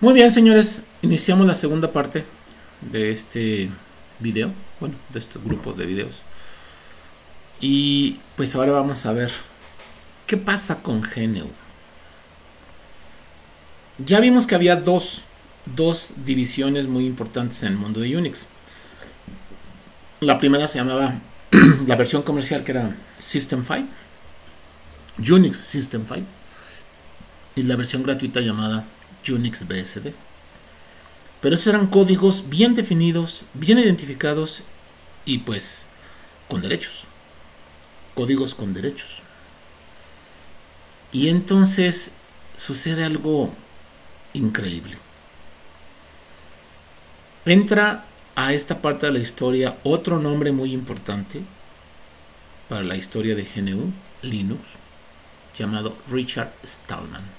Muy bien, señores, iniciamos la segunda parte de este video, bueno, de este grupo de videos. Y pues ahora vamos a ver qué pasa con GNU. Ya vimos que había dos divisiones muy importantes en el mundo de Unix. La primera se llamaba la versión comercial, que era System 5, Unix System 5, y la versión gratuita llamada Unix BSD. Pero esos eran códigos bien definidos, bien identificados y pues con derechos. Códigos con derechos. Y entonces sucede algo increíble. Entra a esta parte de la historia otro nombre muy importante para la historia de GNU Linux, llamado Richard Stallman.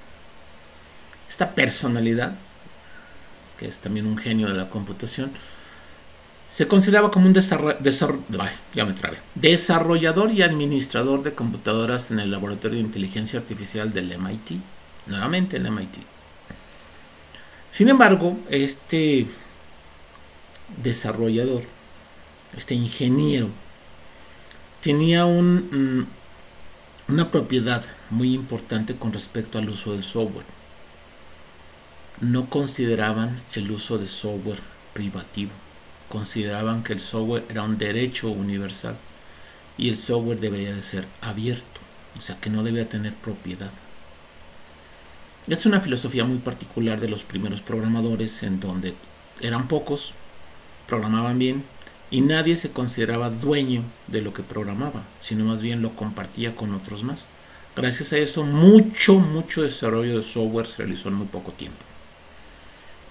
Esta personalidad, que es también un genio de la computación, se consideraba como un desarrollador y administrador de computadoras en el laboratorio de inteligencia artificial del MIT, nuevamente el MIT. Sin embargo, este desarrollador, este ingeniero, tenía una propiedad muy importante con respecto al uso del software. No consideraban el uso de software privativo. Consideraban que el software era un derecho universal y el software debería de ser abierto, o sea que no debía tener propiedad. Es una filosofía muy particular de los primeros programadores, en donde eran pocos, programaban bien y nadie se consideraba dueño de lo que programaba, sino más bien lo compartía con otros más. Gracias a esto mucho desarrollo de software se realizó en muy poco tiempo,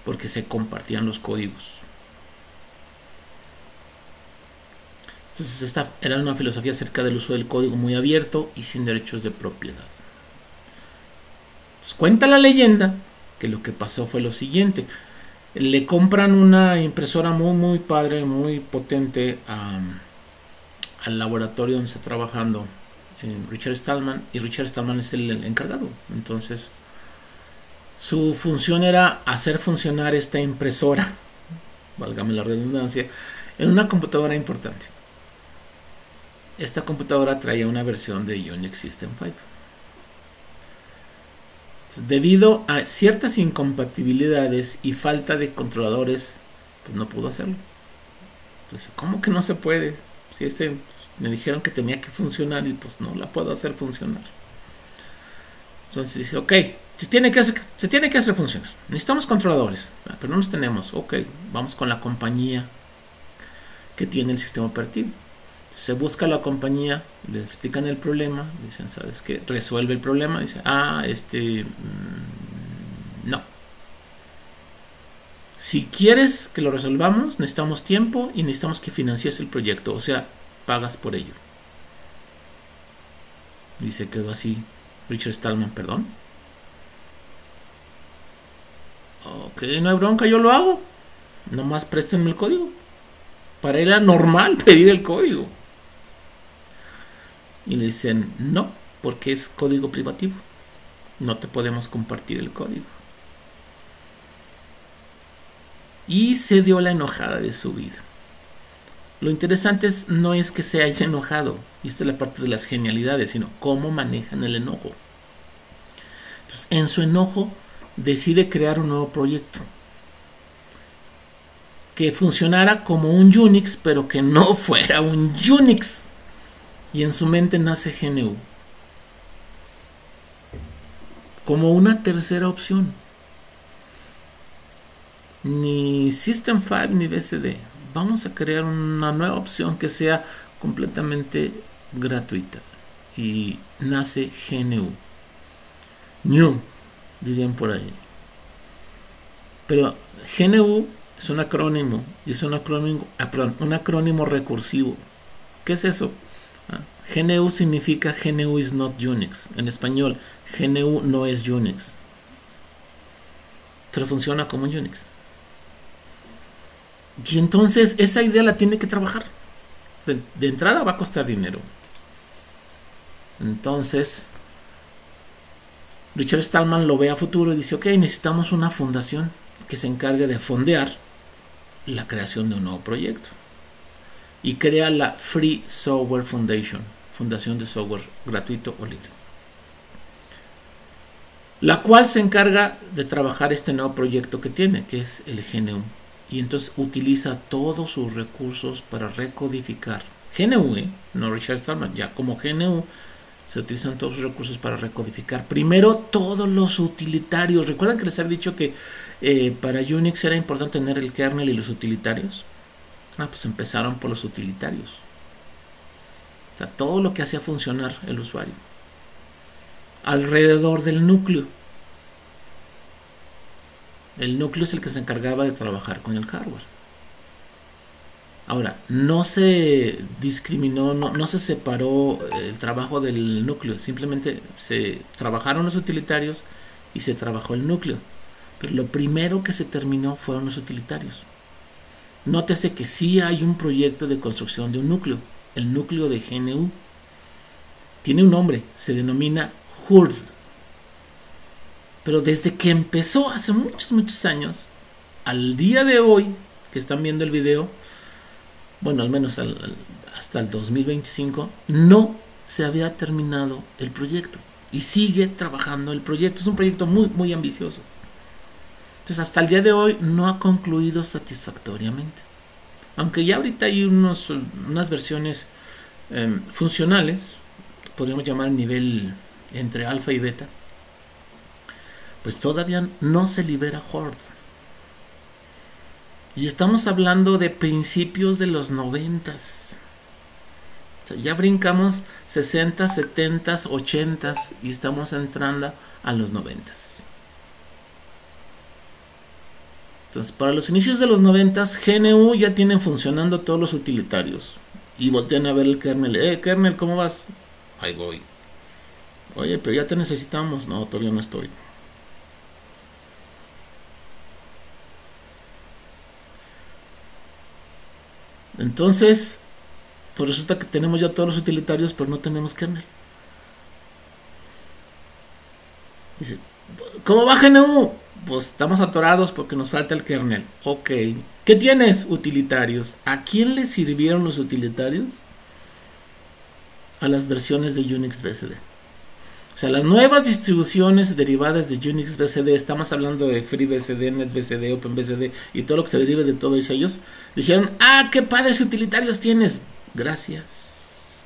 porque se compartían los códigos. Entonces esta era una filosofía acerca del uso del código muy abierto y sin derechos de propiedad. Pues cuenta la leyenda que lo que pasó fue lo siguiente: le compran una impresora muy padre, muy potente al laboratorio donde está trabajando Richard Stallman, y Richard Stallman es el encargado. Entonces su función era hacer funcionar esta impresora, válgame la redundancia, en una computadora importante. Esta computadora traía una versión de Unix System 5. Entonces, debido a ciertas incompatibilidades y falta de controladores, pues no pudo hacerlo. Entonces, ¿cómo que no se puede? Si me dijeron que tenía que funcionar y pues no la puedo hacer funcionar. Entonces dice, ok, se tiene que hacer funcionar. Necesitamos controladores, pero no los tenemos. Ok, vamos con la compañía que tiene el sistema operativo. Se busca la compañía, les explican el problema, dicen, ¿sabes qué? Resuelve el problema, dice, no. Si quieres que lo resolvamos, necesitamos tiempo y necesitamos que financies el proyecto, o sea, pagas por ello. Y se quedó así Richard Stallman, perdón. Ok, no hay bronca, yo lo hago. Nomás préstenme el código. Para él era normal pedir el código. Y le dicen, no, porque es código privativo. No te podemos compartir el código. Y se dio la enojada de su vida. Lo interesante no es que se haya enojado, y esta es la parte de las genialidades, sino cómo manejan el enojo. Entonces, en su enojo, decide crear un nuevo proyecto que funcionara como un Unix, pero que no fuera un Unix. Y en su mente nace GNU como una tercera opción. Ni System 5 ni BSD. Vamos a crear una nueva opción que sea completamente gratuita. Y nace GNU. New, dirían por ahí. Pero GNU es un acrónimo. Y es un acrónimo recursivo. ¿Qué es eso? GNU significa GNU is not Unix. En español, GNU no es Unix, pero funciona como un Unix. Y entonces esa idea la tiene que trabajar. De entrada va a costar dinero. Entonces Richard Stallman lo ve a futuro y dice, ok, necesitamos una fundación que se encargue de fondear la creación de un nuevo proyecto. Y crea la Free Software Foundation, fundación de software gratuito o libre, la cual se encarga de trabajar este nuevo proyecto que tiene, que es el GNU. Y entonces utiliza todos sus recursos para recodificar. GNU, no Richard Stallman, ya como GNU se utilizan todos sus recursos para recodificar. Primero, todos los utilitarios. ¿Recuerdan que les había dicho que para Unix era importante tener el kernel y los utilitarios? Pues empezaron por los utilitarios. O sea, todo lo que hacía funcionar el usuario. Alrededor del núcleo. El núcleo es el que se encargaba de trabajar con el hardware. Ahora, no se discriminó, no se separó el trabajo del núcleo. Simplemente se trabajaron los utilitarios y se trabajó el núcleo. Pero lo primero que se terminó fueron los utilitarios. Nótese que sí hay un proyecto de construcción de un núcleo. El núcleo de GNU. Tiene un nombre, se denomina HURD. Pero desde que empezó hace muchos años, al día de hoy, que están viendo el video, bueno, al menos hasta el 2025, no se había terminado el proyecto. Y sigue trabajando el proyecto. Es un proyecto muy ambicioso. Entonces, hasta el día de hoy no ha concluido satisfactoriamente. Aunque ya ahorita hay unas versiones funcionales, podríamos llamar nivel entre alfa y beta, pues todavía no se libera HURD. Y estamos hablando de principios de los 90s. O sea, ya brincamos 60, 70, 80 y estamos entrando a los 90s. Entonces, para los inicios de los 90s, GNU ya tienen funcionando todos los utilitarios. Y voltean a ver el kernel. Kernel, ¿cómo vas? Ahí voy. Oye, pero ya te necesitamos. No, todavía no estoy. Entonces, pues resulta que tenemos ya todos los utilitarios, pero no tenemos kernel. Dice, ¿cómo va GNU? Pues estamos atorados porque nos falta el kernel. Ok. ¿Qué tienes? Utilitarios. ¿A quién le sirvieron los utilitarios? A las versiones de Unix BSD. O sea, las nuevas distribuciones derivadas de Unix BSD, estamos hablando de FreeBSD, NetBSD, OpenBSD y todo lo que se derive de todos ellos, dijeron, qué padres utilitarios tienes. Gracias.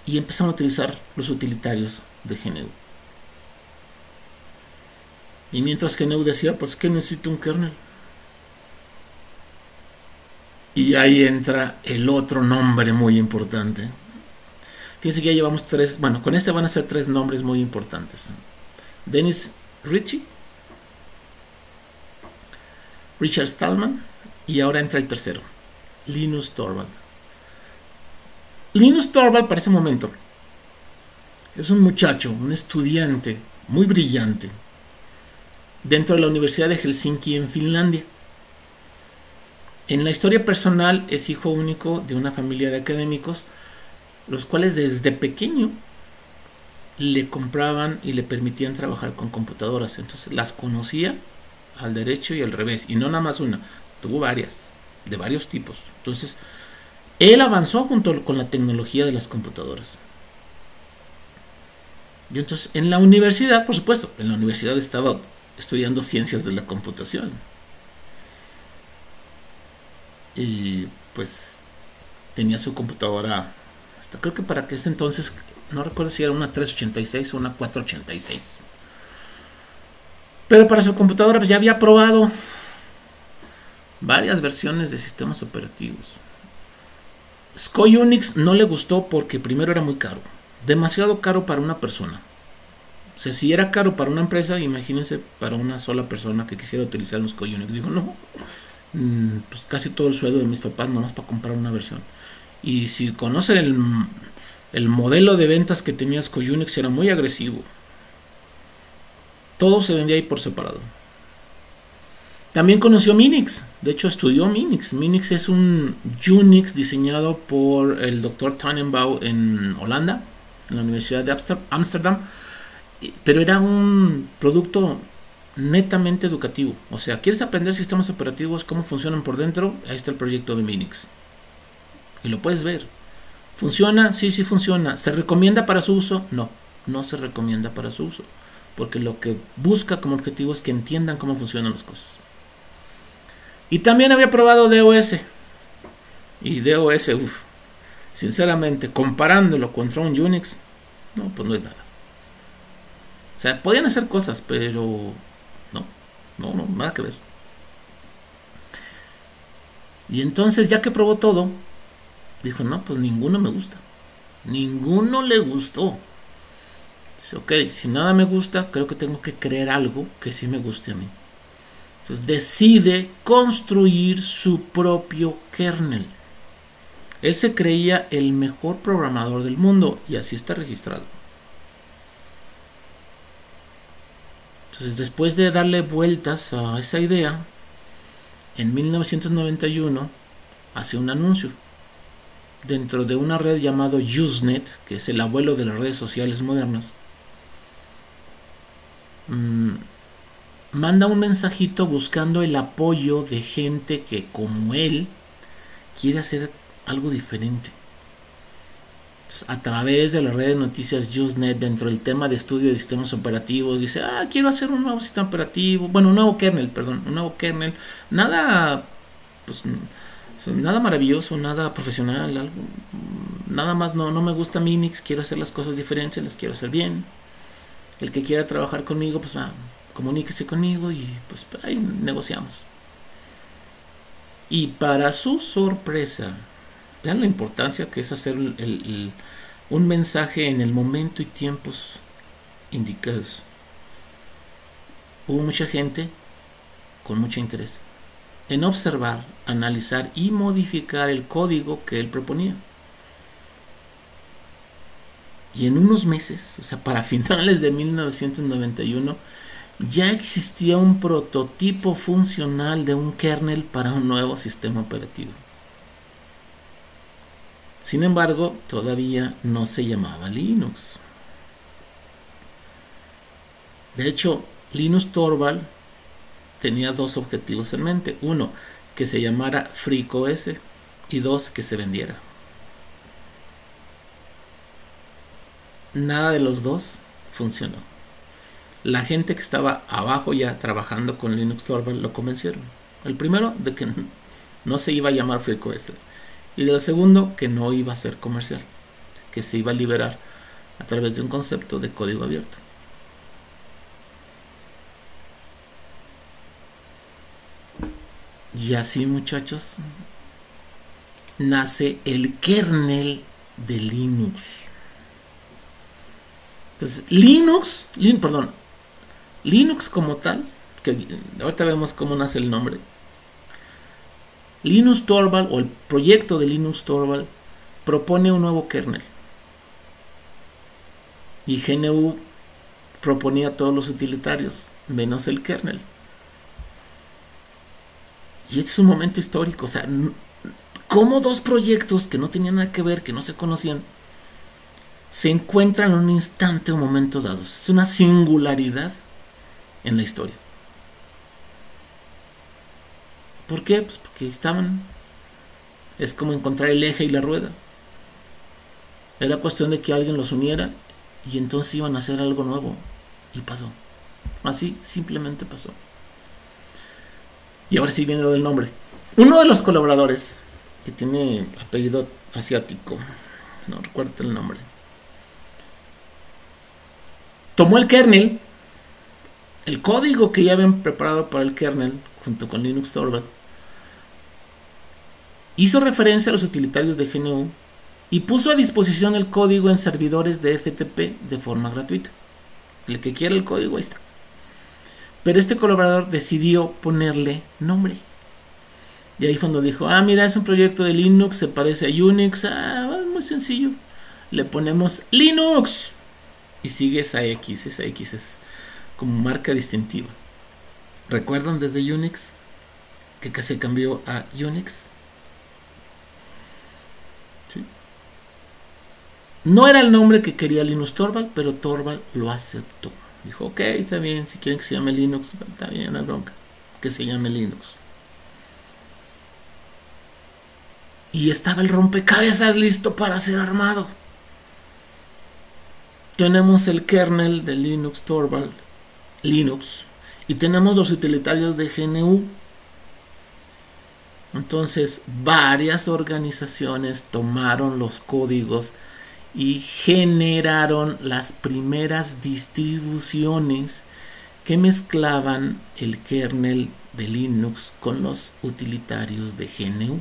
Y empezaron a utilizar los utilitarios de GNU. Y mientras GNU decía, pues que necesito un kernel. Y ahí entra el otro nombre muy importante. Fíjense que ya llevamos 3, bueno, con este van a ser 3 nombres muy importantes. Dennis Ritchie, Richard Stallman, y ahora entra el tercero, Linus Torvald. Linus Torvald, para ese momento, es un muchacho, un estudiante muy brillante dentro de la Universidad de Helsinki en Finlandia. En la historia personal es hijo único de una familia de académicos, los cuales desde pequeño le compraban y le permitían trabajar con computadoras. Entonces las conocía al derecho y al revés, y no nada más una, tuvo varias, de varios tipos. Entonces él avanzó junto con la tecnología de las computadoras. Y entonces en la universidad, por supuesto, en la universidad estaba estudiando ciencias de la computación. Y pues tenía su computadora, hasta creo que para que ese entonces, no recuerdo si era una 386 o una 486. Pero para su computadora pues ya había probado varias versiones de sistemas operativos. SCOI Unix no le gustó porque primero era muy caro, demasiado caro para una persona. O sea, si era caro para una empresa, imagínense para una sola persona que quisiera utilizar un SCOI Unix. Dijo, no, pues casi todo el sueldo de mis papás nomás para comprar una versión. Y si conocen el modelo de ventas que tenía SCOI Unix, era muy agresivo. Todo se vendía ahí por separado. También conoció Minix, de hecho estudió Minix. Minix es un Unix diseñado por el Dr. Tannenbaum en Holanda, en la Universidad de Ámsterdam, pero era un producto netamente educativo. O sea, ¿quieres aprender sistemas operativos, cómo funcionan por dentro? Ahí está el proyecto de Minix. Y lo puedes ver. ¿Funciona? Sí, sí funciona. ¿Se recomienda para su uso? No, no se recomienda para su uso. Porque lo que busca como objetivo es que entiendan cómo funcionan las cosas. Y también había probado DOS. Y DOS, sinceramente, comparándolo contra un Unix, no, pues no es nada. O sea, podían hacer cosas, pero no, nada que ver. Y entonces, ya que probó todo, dijo, no, pues ninguno me gusta. Ninguno le gustó. Dice, ok, si nada me gusta, creo que tengo que crear algo que sí me guste a mí. Entonces decide construir su propio kernel. Él se creía el mejor programador del mundo y así está registrado. Entonces, después de darle vueltas a esa idea, en 1991 hace un anuncio dentro de una red llamado Usenet, que es el abuelo de las redes sociales modernas. Manda un mensajito buscando el apoyo de gente que, como él, quiere hacer algo diferente. Entonces, a través de la red de noticias Usenet, dentro del tema de estudio de sistemas operativos, dice, quiero hacer un nuevo sistema operativo, bueno, un nuevo kernel, nada, pues, nada maravilloso, nada profesional, algo, nada más, no me gusta Minix, quiero hacer las cosas diferentes, las quiero hacer bien. El que quiera trabajar conmigo, pues comuníquese conmigo y pues ahí negociamos. Y para su sorpresa, vean la importancia que es hacer un mensaje en el momento y tiempos indicados. Hubo mucha gente con mucho interés en observar, analizar y modificar el código que él proponía. Y en unos meses, o sea, para finales de 1991, ya existía un prototipo funcional de un kernel para un nuevo sistema operativo. Sin embargo, todavía no se llamaba Linux. De hecho, Linus Torvald tenía dos objetivos en mente. Uno, que se llamara FreakOS, y dos, que se vendiera. Nada de los dos funcionó. La gente que estaba abajo ya trabajando con Linus Torvald lo convencieron. El primero, de que no se iba a llamar FreakOS. Y del segundo, que no iba a ser comercial. Que se iba a liberar a través de un concepto de código abierto. Y así, muchachos, nace el kernel de Linux. Entonces, Linux como tal, que ahorita vemos cómo nace el nombre. Linus Torvald, o el proyecto de Linus Torvald, propone un nuevo kernel. Y GNU proponía todos los utilitarios, menos el kernel. Y este es un momento histórico, o sea, como dos proyectos que no tenían nada que ver, que no se conocían, se encuentran en un instante, un momento dado. Es una singularidad en la historia. ¿Por qué? Pues porque estaban. Es como encontrar el eje y la rueda. Era cuestión de que alguien los uniera y entonces iban a hacer algo nuevo. Y pasó. Así simplemente pasó. Y ahora sí viene lo del nombre. Uno de los colaboradores, que tiene apellido asiático, no recuerdo el nombre, tomó el kernel, el código que ya habían preparado para el kernel, junto con Linus Torvald, hizo referencia a los utilitarios de GNU y puso a disposición el código en servidores de FTP de forma gratuita. El que quiera el código, ahí está. Pero este colaborador decidió ponerle nombre. Y ahí fue cuando dijo, mira, es un proyecto de Linux, se parece a Unix, muy sencillo. Le ponemos Linux. Y sigue esa X es como marca distintiva. ¿Recuerdan desde Unix que se cambió a Unix? ¿Sí? No era el nombre que quería Linus Torvald, pero Torvald lo aceptó. Dijo, ok, está bien, si quieren que se llame Linux, está bien, no hay bronca, que se llame Linux. Y estaba el rompecabezas listo para ser armado. Tenemos el kernel de Linux Torvald, Linux, y tenemos los utilitarios de GNU. Entonces, varias organizaciones tomaron los códigos y generaron las primeras distribuciones que mezclaban el kernel de Linux con los utilitarios de GNU.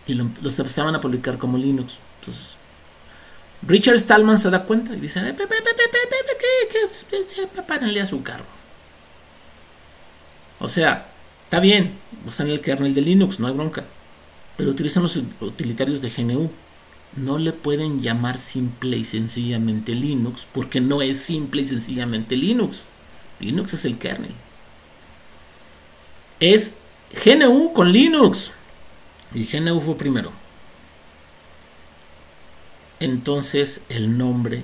Y los empezaban a publicar como Linux. Entonces, Richard Stallman se da cuenta y dice, párenle a su carro. O sea, está bien, usan el kernel de Linux, no hay bronca, pero utilizan los utilitarios de GNU. No le pueden llamar simple y sencillamente Linux, porque no es simple y sencillamente Linux. Linux es el kernel. Es GNU con Linux. Y GNU fue primero. Entonces el nombre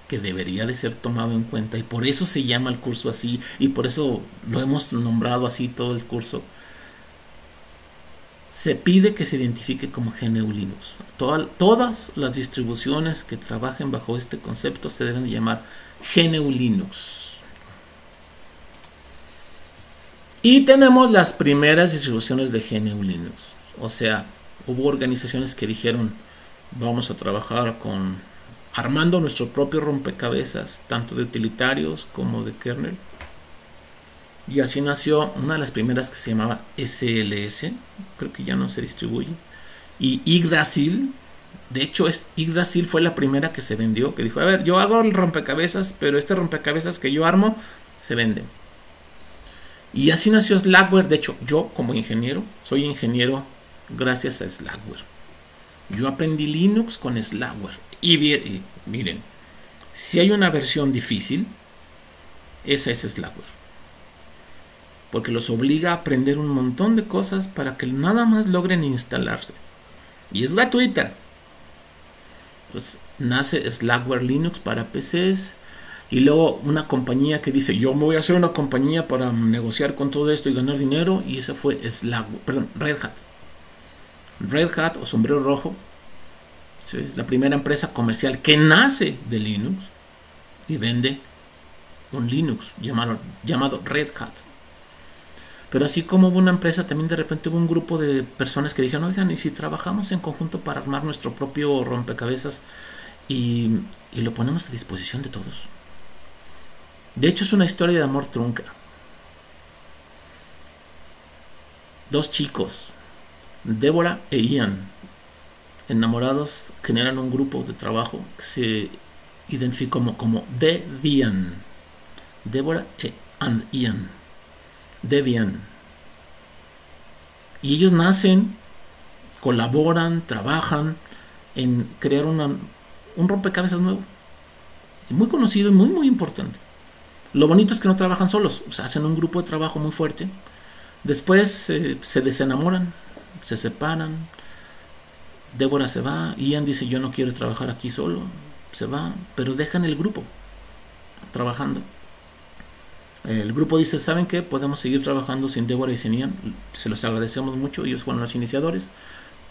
que debería de ser tomado en cuenta, y por eso se llama el curso así, y por eso lo hemos nombrado así todo el curso, se pide que se identifique como GNU Linux. Todas las distribuciones que trabajen bajo este concepto se deben de llamar GNU Linux. Y tenemos las primeras distribuciones de GNU Linux. O sea, hubo organizaciones que dijeron, vamos a trabajar armando nuestro propio rompecabezas, tanto de utilitarios como de kernel. Y así nació una de las primeras que se llamaba SLS, creo que ya no se distribuye. Y Yggdrasil, de hecho Yggdrasil fue la primera que se vendió, que dijo, a ver, yo hago el rompecabezas, pero este rompecabezas que yo armo se vende. Y así nació Slackware. De hecho, yo como ingeniero, soy ingeniero gracias a Slackware. Yo aprendí Linux con Slackware. Y miren, si hay una versión difícil, esa es Slackware. Porque los obliga a aprender un montón de cosas para que nada más logren instalarse. Y es gratuita. Pues nace Slackware Linux para PCs. Y luego una compañía que dice, yo me voy a hacer una compañía para negociar con todo esto y ganar dinero. Y esa fue Red Hat. Red Hat o Sombrero Rojo, ¿sí? La primera empresa comercial que nace de Linux y vende un Linux llamado Red Hat. Pero así como hubo una empresa, también de repente hubo un grupo de personas que dijeron, oigan, ¿y si trabajamos en conjunto para armar nuestro propio rompecabezas y lo ponemos a disposición de todos? De hecho, es una historia de amor trunca. Dos chicos, Deborah e Ian, enamorados, generan un grupo de trabajo que se identificó como Debian. Deborah and Ian. Debian. Y ellos nacen, colaboran, trabajan en crear un rompecabezas nuevo. Muy conocido y muy, muy importante. Lo bonito es que no trabajan solos, o sea, hacen un grupo de trabajo muy fuerte. Después se desenamoran, se separan. Deborah se va, Ian dice, yo no quiero trabajar aquí solo, se va, pero dejan el grupo trabajando. El grupo dice, ¿saben qué? Podemos seguir trabajando sin Deborah y sin Ian, se los agradecemos mucho, ellos fueron los iniciadores,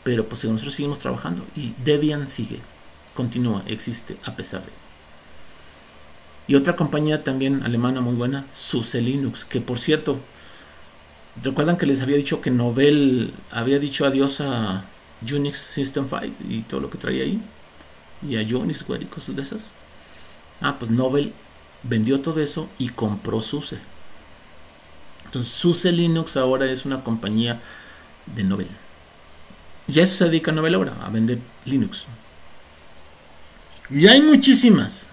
pero pues nosotros seguimos trabajando. Y Debian sigue, continúa, existe a pesar de. Y otra compañía también alemana muy buena, SUSE Linux, que por cierto, ¿recuerdan que les había dicho que Novell había dicho adiós a Unix System 5 y todo lo que traía ahí? Y a Unixware y cosas de esas. Pues Novell vendió todo eso y compró SUSE. Entonces SUSE Linux ahora es una compañía de Novell. Y a eso se dedica Novell ahora, a vender Linux. Y hay muchísimas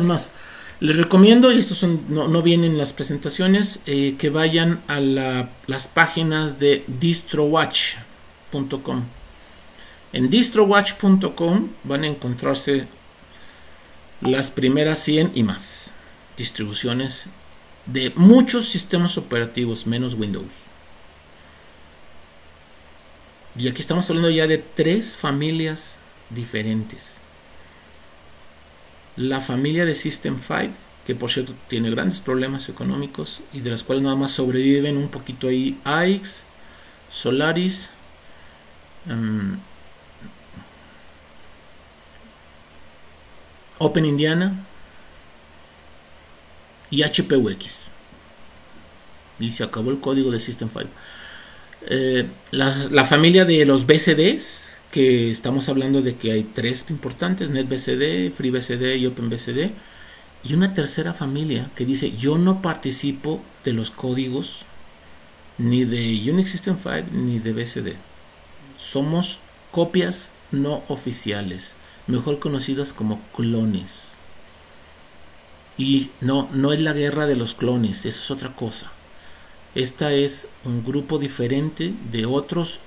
más. Les recomiendo, y estos no vienen en las presentaciones, que vayan a las páginas de distrowatch.com. En distrowatch.com van a encontrarse las primeras 100 y más distribuciones de muchos sistemas operativos, menos Windows. Y aquí estamos hablando ya de 3 familias diferentes. La familia de System 5, que por cierto tiene grandes problemas económicos y de las cuales nada más sobreviven un poquito ahí AIX, Solaris, Open Indiana y HPUX. Y se acabó el código de System 5. La familia de los BCDs, que estamos hablando de que hay 3 importantes: NetBCD, FreeBCD y OpenBCD. Y una tercera familia que dice: yo no participo de los códigos ni de Unix System 5 ni de BCD. Somos copias no oficiales, mejor conocidas como clones. Y no es la guerra de los clones, eso es otra cosa. Esta es un grupo diferente de otros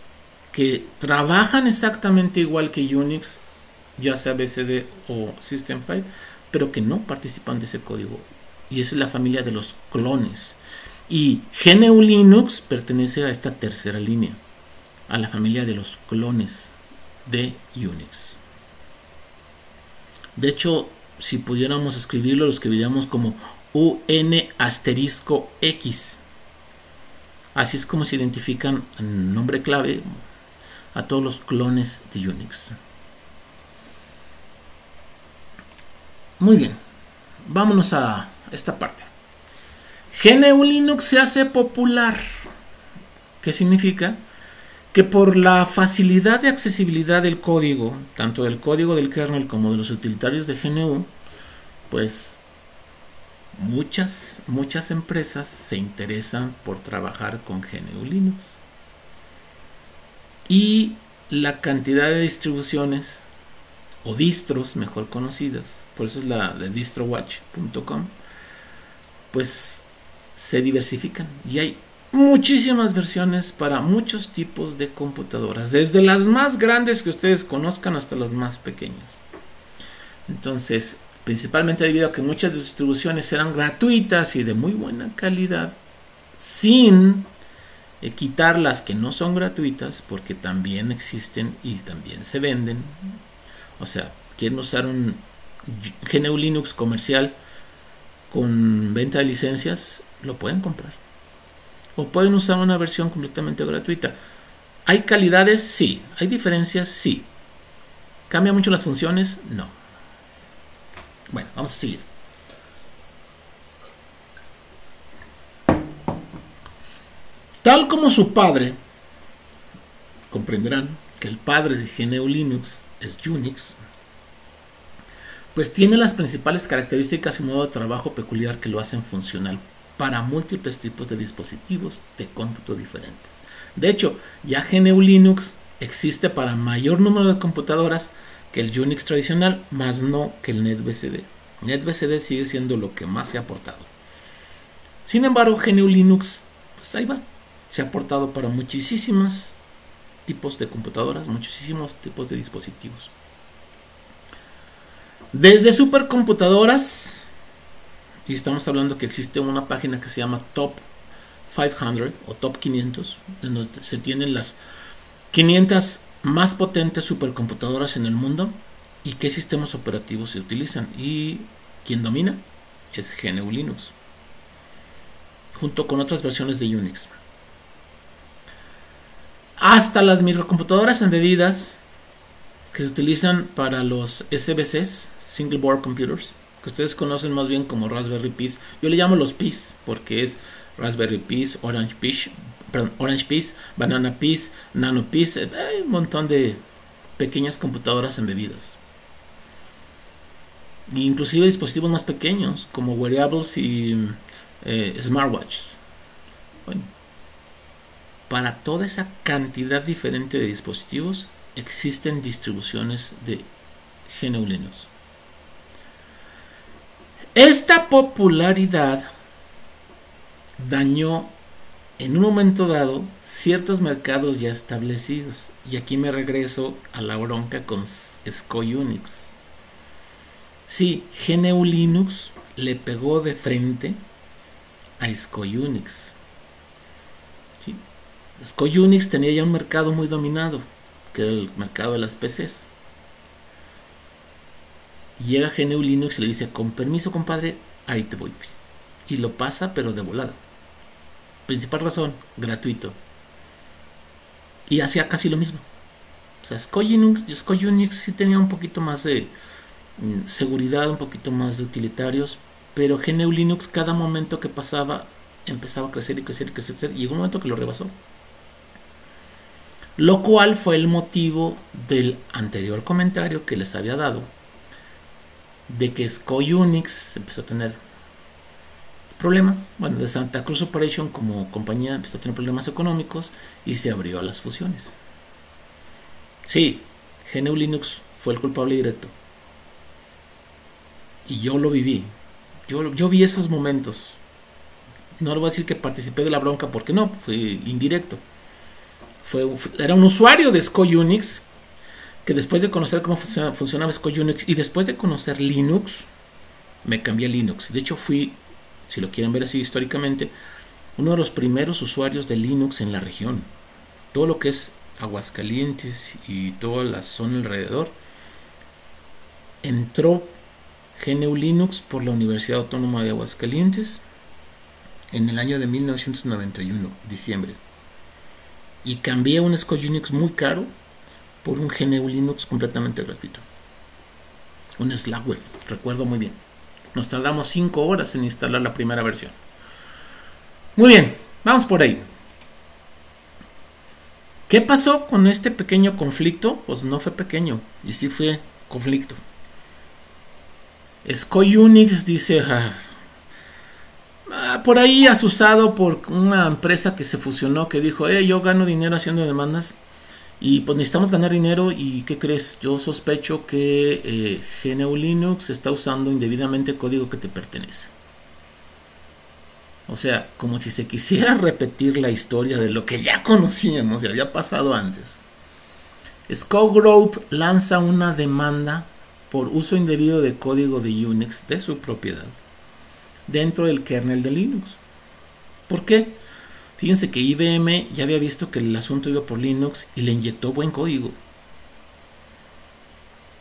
que trabajan exactamente igual que Unix, ya sea BCD o System 5, pero que no participan de ese código. Y esa es la familia de los clones. Y GNU Linux pertenece a esta tercera línea, a la familia de los clones de Unix. De hecho, si pudiéramos escribirlo, lo escribiríamos como UN*X. Así es como se identifican en nombre clave a todos los clones de Unix. Muy bien, vámonos a esta parte. GNU Linux se hace popular. ¿Qué significa? Que por la facilidad de accesibilidad del código, tanto del código del kernel como de los utilitarios de GNU, pues muchas empresas se interesan por trabajar con GNU Linux. Y la cantidad de distribuciones o distros mejor conocidas, por eso es la de distrowatch.com, pues se diversifican y hay muchísimas versiones para muchos tipos de computadoras, desde las más grandes que ustedes conozcan hasta las más pequeñas. Entonces, principalmente debido a que muchas distribuciones eran gratuitas y de muy buena calidad, sin quitar las que no son gratuitas, porque también existen y también se venden. O sea, quieren usar un GNU Linux comercial con venta de licencias, lo pueden comprar. O pueden usar una versión completamente gratuita. ¿Hay calidades? Sí. ¿Hay diferencias? Sí. ¿Cambia mucho las funciones? No. Bueno, vamos a seguir. Tal como su padre, comprenderán que el padre de GNU Linux es Unix, pues tiene las principales características y modo de trabajo peculiar que lo hacen funcional para múltiples tipos de dispositivos de cómputo diferentes. De hecho, ya GNU Linux existe para mayor número de computadoras que el Unix tradicional, más no que el NetBCD. NetBCD sigue siendo lo que más se ha aportado. Sin embargo, GNU Linux, pues ahí va, se ha aportado para muchísimos tipos de computadoras, muchísimos tipos de dispositivos. Desde supercomputadoras, y estamos hablando que existe una página que se llama Top 500 o Top 500, en donde se tienen las 500 más potentes supercomputadoras en el mundo y qué sistemas operativos se utilizan. Y quien domina es GNU Linux, junto con otras versiones de Unix. Hasta las microcomputadoras embebidas que se utilizan para los SBCs, Single Board Computers, que ustedes conocen más bien como Raspberry Pis. Yo le llamo los Pis porque es Raspberry Pis, Orange Pis, Banana Pis, Nano Pis. Hay un montón de pequeñas computadoras embebidas. E inclusive dispositivos más pequeños como wearables y smartwatches. Bueno, para toda esa cantidad diferente de dispositivos existen distribuciones de GNU Linux. Esta popularidad dañó en un momento dado ciertos mercados ya establecidos. Y aquí me regreso a la bronca con SCO Unix. Sí, GNU Linux le pegó de frente a SCO Unix. ¿Sí? SCO Unix tenía ya un mercado muy dominado, que era el mercado de las PCs. Llega GNU Linux y le dice, con permiso compadre, ahí te voy. Y lo pasa, pero de volada. Principal razón, gratuito. Y hacía casi lo mismo. O sea, SCO Unix sí tenía un poquito más de seguridad, un poquito más de utilitarios, pero GNU Linux cada momento que pasaba empezaba a crecer y crecer y crecer, y llegó un momento que lo rebasó. Lo cual fue el motivo del anterior comentario que les había dado, de que SCO Unix empezó a tener problemas. Bueno, de Santa Cruz Operation como compañía empezó a tener problemas económicos y se abrió a las fusiones. Sí, GNU Linux fue el culpable directo. Y yo lo viví. Yo vi esos momentos. No le voy a decir que participé de la bronca porque no, fue indirecto. Era un usuario de SCO Unix que después de conocer cómo funcionaba SCO Unix y después de conocer Linux, me cambié a Linux. De hecho fui, si lo quieren ver así históricamente, uno de los primeros usuarios de Linux en la región. Todo lo que es Aguascalientes y toda la zona alrededor, entró GNU Linux por la Universidad Autónoma de Aguascalientes en el año de 1991, diciembre. Y cambié un SCO Unix muy caro por un GNU Linux completamente gratuito. Un Slackware, recuerdo muy bien. Nos tardamos 5 horas en instalar la primera versión. Muy bien, vamos por ahí. ¿Qué pasó con este pequeño conflicto? Pues no fue pequeño, y sí fue conflicto. SCO Unix dice, por ahí asusado por una empresa que se fusionó, que dijo, yo gano dinero haciendo demandas, y pues necesitamos ganar dinero, y ¿qué crees? Yo sospecho que GNU Linux está usando indebidamente código que te pertenece. O sea, como si se quisiera repetir la historia de lo que ya conocíamos y había pasado antes. SCO Group lanza una demanda por uso indebido de código de Unix de su propiedad dentro del kernel de Linux. ¿Por qué? Fíjense que IBM ya había visto que el asunto iba por Linux y le inyectó buen código.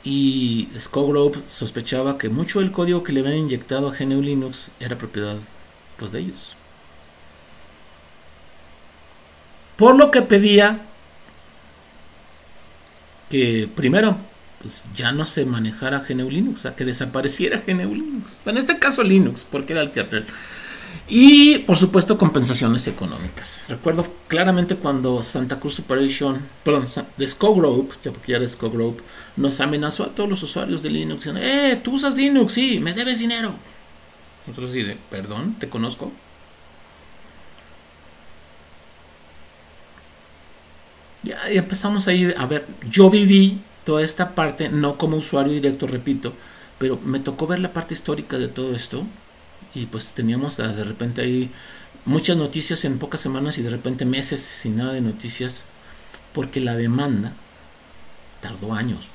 Y SCO Group sospechaba que mucho del código que le habían inyectado a GNU Linux era propiedad pues de ellos. Por lo que pedía que primero pues ya no se manejara GNU Linux, o sea, que desapareciera GNU Linux. En este caso Linux, porque era el kernel. Y por supuesto compensaciones económicas. Recuerdo claramente cuando Santa Cruz Operation, perdón, de SCO Group, ya porque ya era SCO Group, nos amenazó a todos los usuarios de Linux diciendo, tú usas Linux, sí, me debes dinero. Nosotros sí, perdón, te conozco. Ya empezamos ahí a ver, yo viví toda esta parte, no como usuario directo, repito, pero me tocó ver la parte histórica de todo esto. Y pues teníamos de repente ahí muchas noticias en pocas semanas y de repente meses sin nada de noticias, porque la demanda tardó años.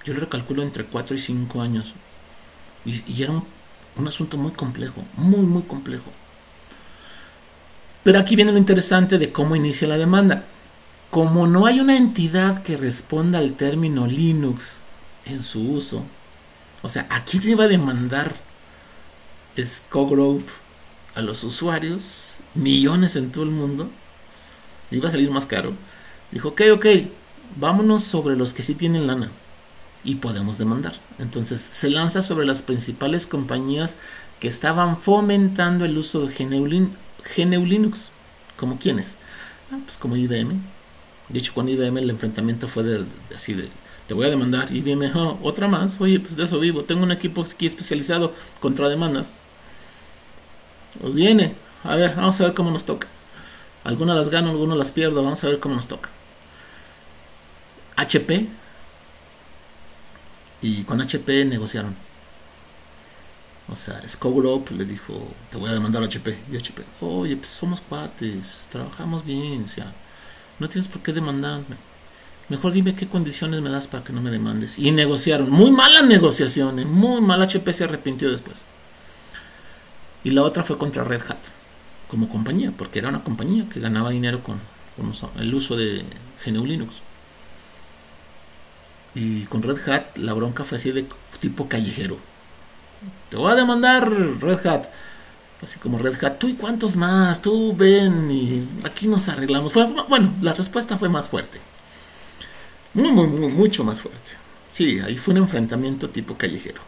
Yo lo recalculo entre 4 y 5 años. Y era un asunto muy complejo, muy complejo. Pero aquí viene lo interesante de cómo inicia la demanda. Como no hay una entidad que responda al término Linux en su uso, o sea, ¿a quién iba a demandar SCO Group? A los usuarios, millones en todo el mundo, le iba a salir más caro. Dijo, ok, vámonos sobre los que sí tienen lana y podemos demandar. Entonces se lanza sobre las principales compañías que estaban fomentando el uso de GNU Linux. ¿Como quiénes? Pues como IBM. De hecho, con IBM el enfrentamiento fue así de te voy a demandar. IBM, otra más. Oye, pues de eso vivo. Tengo un equipo aquí especializado contra demandas. Pues viene. A ver, vamos a ver cómo nos toca. Algunas las gano, algunas las pierdo. Vamos a ver cómo nos toca. HP. Y con HP negociaron. O sea, SCO Group le dijo, te voy a demandar a HP. Y HP, oye, pues somos cuates, trabajamos bien, o sea, no tienes por qué demandarme. Mejor dime qué condiciones me das para que no me demandes. Y negociaron. Muy mala negociación, muy mal. HP se arrepintió después. Y la otra fue contra Red Hat, como compañía, porque era una compañía que ganaba dinero el uso de GNU Linux. Y con Red Hat la bronca fue así de tipo callejero. Te voy a demandar, Red Hat. Así como Red Hat, tú y cuántos más, tú ven y aquí nos arreglamos. Bueno, la respuesta fue más fuerte. Mucho más fuerte. Sí, ahí fue un enfrentamiento tipo callejero.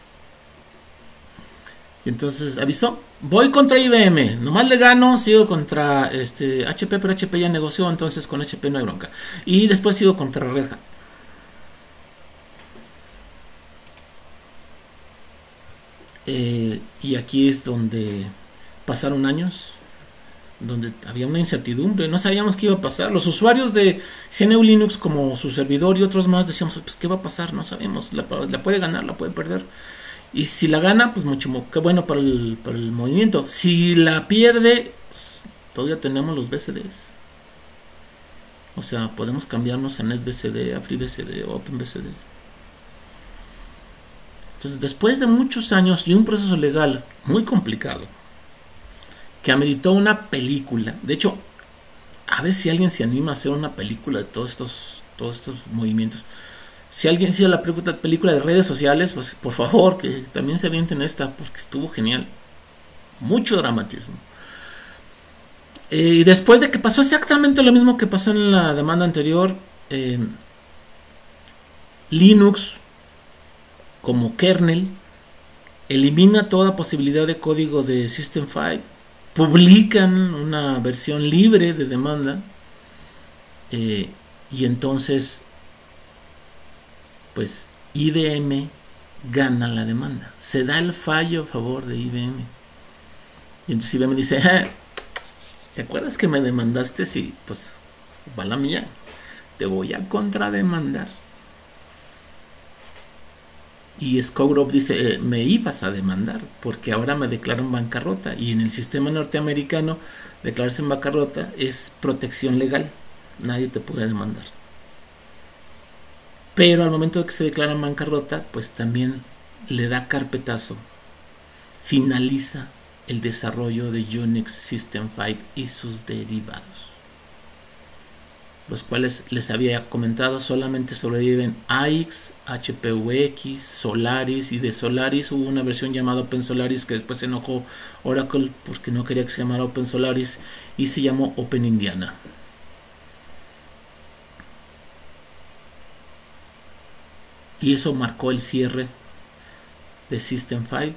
Y entonces avisó, voy contra IBM, nomás le gano, sigo contra HP, pero HP ya negoció, entonces con HP no hay bronca. Y después sigo contra Red Hat. Y aquí es donde pasaron años, donde había una incertidumbre, no sabíamos qué iba a pasar. Los usuarios de GNU Linux como su servidor y otros más decíamos, pues qué va a pasar, no sabemos, la puede ganar, la puede perder. Y si la gana, pues mucho, qué bueno para el movimiento. Si la pierde, pues todavía tenemos los BCDs. O sea, podemos cambiarnos a NetBCD, a FreeBCD o OpenBCD. Entonces, después de muchos años y un proceso legal muy complicado, que ameritó una película, de hecho, a ver si alguien se anima a hacer una película de todos estos movimientos. Si alguien hizo la película de redes sociales, pues por favor, que también se avienten esta, porque estuvo genial. Mucho dramatismo. Y después de que pasó exactamente lo mismo que pasó en la demanda anterior, Linux como kernel elimina toda posibilidad de código de System 5, publican una versión libre de demanda, y entonces pues IBM gana la demanda, se da el fallo a favor de IBM. Y entonces IBM dice, ¿te acuerdas que me demandaste? Sí, pues va la mía, te voy a contrademandar. Y Scowrop dice, me ibas a demandar porque ahora me declaro en bancarrota, y en el sistema norteamericano declararse en bancarrota es protección legal, nadie te puede demandar. Pero al momento de que se declara en bancarrota, pues también le da carpetazo, finaliza el desarrollo de Unix System 5 y sus derivados, los cuales les había comentado solamente sobreviven AIX, HPUX, Solaris, y de Solaris hubo una versión llamada Open Solaris que después se enojó Oracle porque no quería que se llamara Open Solaris y se llamó Open Indiana. Y eso marcó el cierre de System 5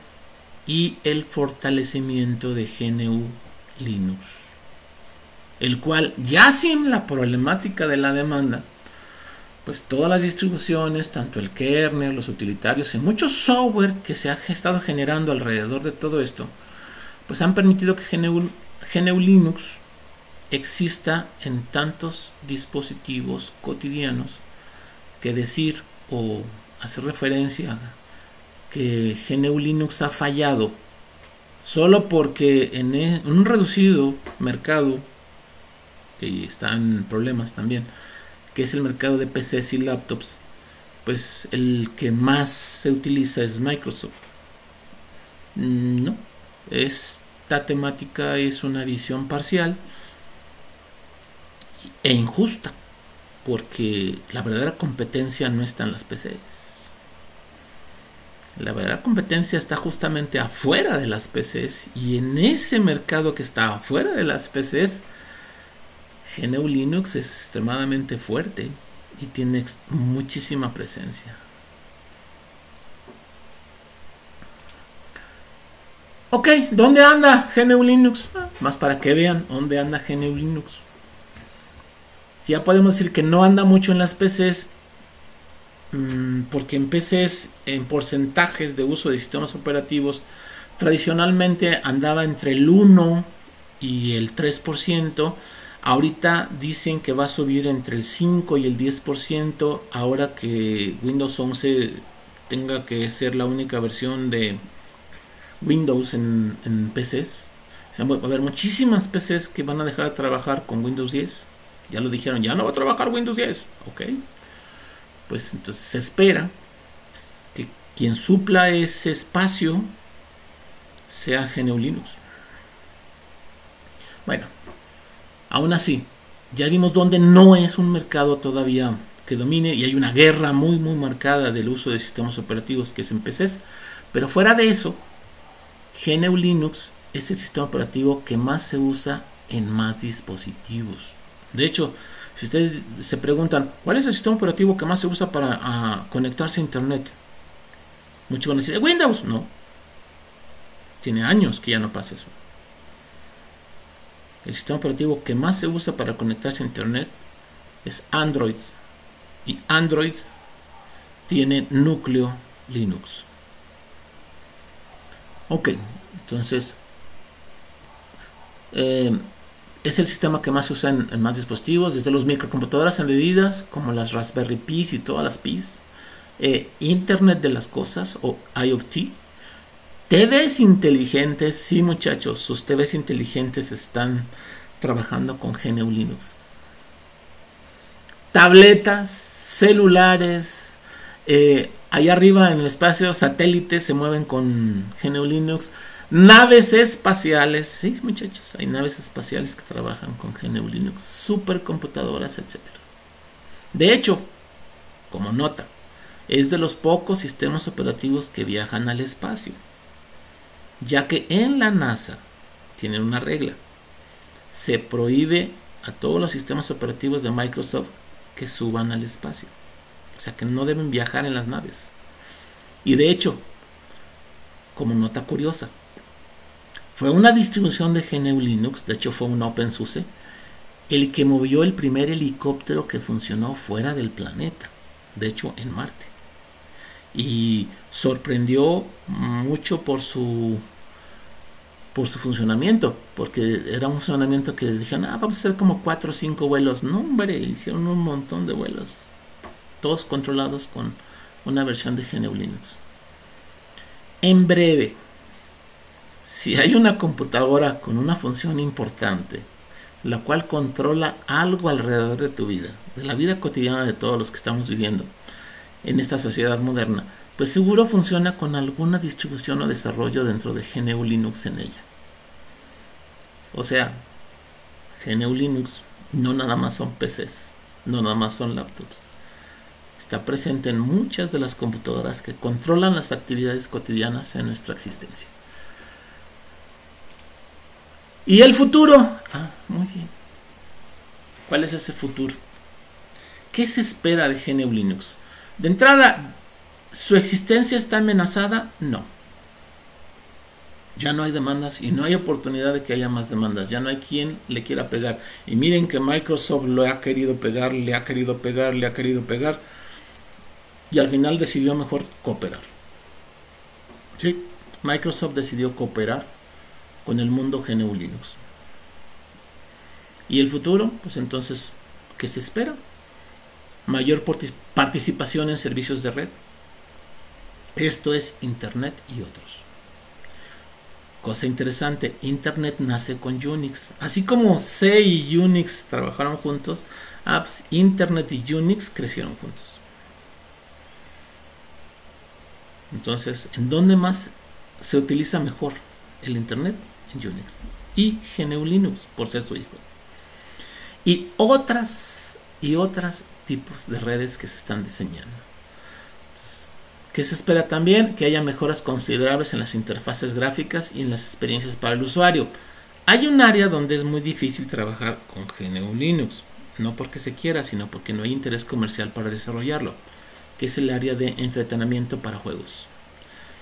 y el fortalecimiento de GNU Linux, el cual, ya sin la problemática de la demanda, pues todas las distribuciones, tanto el kernel, los utilitarios y mucho software que se ha estado generando alrededor de todo esto, pues han permitido que GNU Linux exista en tantos dispositivos cotidianos que decir o hacer referencia que GNU Linux ha fallado solo porque en un reducido mercado, que está en problemas también, que es el mercado de PCs y laptops, pues el que más se utiliza es Microsoft. No, esta temática es una visión parcial e injusta, porque la verdadera competencia no está en las PCs. La verdadera competencia está justamente afuera de las PCs, y en ese mercado que está afuera de las PCs, GNU Linux es extremadamente fuerte y tiene muchísima presencia. Ok, ¿dónde anda GNU Linux? Más para que vean dónde anda GNU Linux. Si ya podemos decir que no anda mucho en las PCs, porque en PCs, en porcentajes de uso de sistemas operativos, tradicionalmente andaba entre el 1 y el 3%. Ahorita dicen que va a subir entre el 5 y el 10%, ahora que Windows 11 tenga que ser la única versión de Windows en PCs. O sea, va a haber muchísimas PCs que van a dejar de trabajar con Windows 10. Ya lo dijeron, ya no va a trabajar Windows 10. Ok. Pues entonces se espera que quien supla ese espacio sea GNU Linux. Bueno, aún así, Ya vimos dónde no es un mercado todavía que domine y hay una guerra muy marcada del uso de sistemas operativos que es en PCs. Pero fuera de eso, GNU Linux es el sistema operativo que más se usa en más dispositivos. De hecho, si ustedes se preguntan ¿cuál es el sistema operativo que más se usa para conectarse a internet? Muchos van a decir Windows. No, tiene años que ya no pasa eso. El sistema operativo que más se usa para conectarse a internet es Android, y Android tiene núcleo Linux. Ok, entonces es el sistema que más se usa en más dispositivos, desde los microcomputadoras embebidas como las Raspberry Pis y todas las Pis, Internet de las cosas o IoT, TVs inteligentes. Sí, muchachos, sus TVs inteligentes están trabajando con GNU Linux. Tabletas, celulares, allá arriba en el espacio, satélites se mueven con GNU Linux. Naves espaciales, sí, muchachos, hay naves espaciales que trabajan con GNU Linux, supercomputadoras, etc. De hecho, como nota, es de los pocos sistemas operativos que viajan al espacio, ya que en la NASA tienen una regla: se prohíbe a todos los sistemas operativos de Microsoft que suban al espacio, o sea que no deben viajar en las naves. Y de hecho, como nota curiosa, fue una distribución de GNU Linux, de hecho fue un OpenSUSE, el que movió el primer helicóptero que funcionó fuera del planeta, de hecho en Marte, y sorprendió mucho por su funcionamiento, porque era un funcionamiento que dijeron, vamos a hacer como 4 o 5 vuelos. No, hombre, hicieron un montón de vuelos, todos controlados con una versión de GNU Linux. En breve, si hay una computadora con una función importante, la cual controla algo alrededor de tu vida, de la vida cotidiana de todos los que estamos viviendo en esta sociedad moderna, pues seguro funciona con alguna distribución o desarrollo dentro de GNU Linux en ella. O sea, GNU Linux no nada más son PCs, no nada más son laptops. Está presente en muchas de las computadoras que controlan las actividades cotidianas en nuestra existencia. ¿Y el futuro? Muy bien. ¿Cuál es ese futuro? ¿Qué se espera de GNU Linux? De entrada, ¿su existencia está amenazada? No. Ya no hay demandas y no hay oportunidad de que haya más demandas. Ya no hay quien le quiera pegar. Y miren que Microsoft lo ha querido pegar, le ha querido pegar, le ha querido pegar. Y al final decidió mejor cooperar. Sí, Microsoft decidió cooperar con el mundo GNU Linux. ¿Y el futuro? Pues entonces, ¿qué se espera? Mayor participación en servicios de red. Esto es Internet y otros. Cosa interesante, Internet nace con Unix. Así como C y Unix trabajaron juntos, pues Internet y Unix crecieron juntos. Entonces, ¿en dónde más se utiliza mejor el Internet? En Unix. Y GNU Linux, por ser su hijo. Y otras tipos de redes que se están diseñando. Entonces, ¿qué se espera también? Que haya mejoras considerables en las interfaces gráficas y en las experiencias para el usuario. Hay un área donde es muy difícil trabajar con GNU Linux, no porque se quiera, sino porque no hay interés comercial para desarrollarlo, que es el área de entretenimiento para juegos.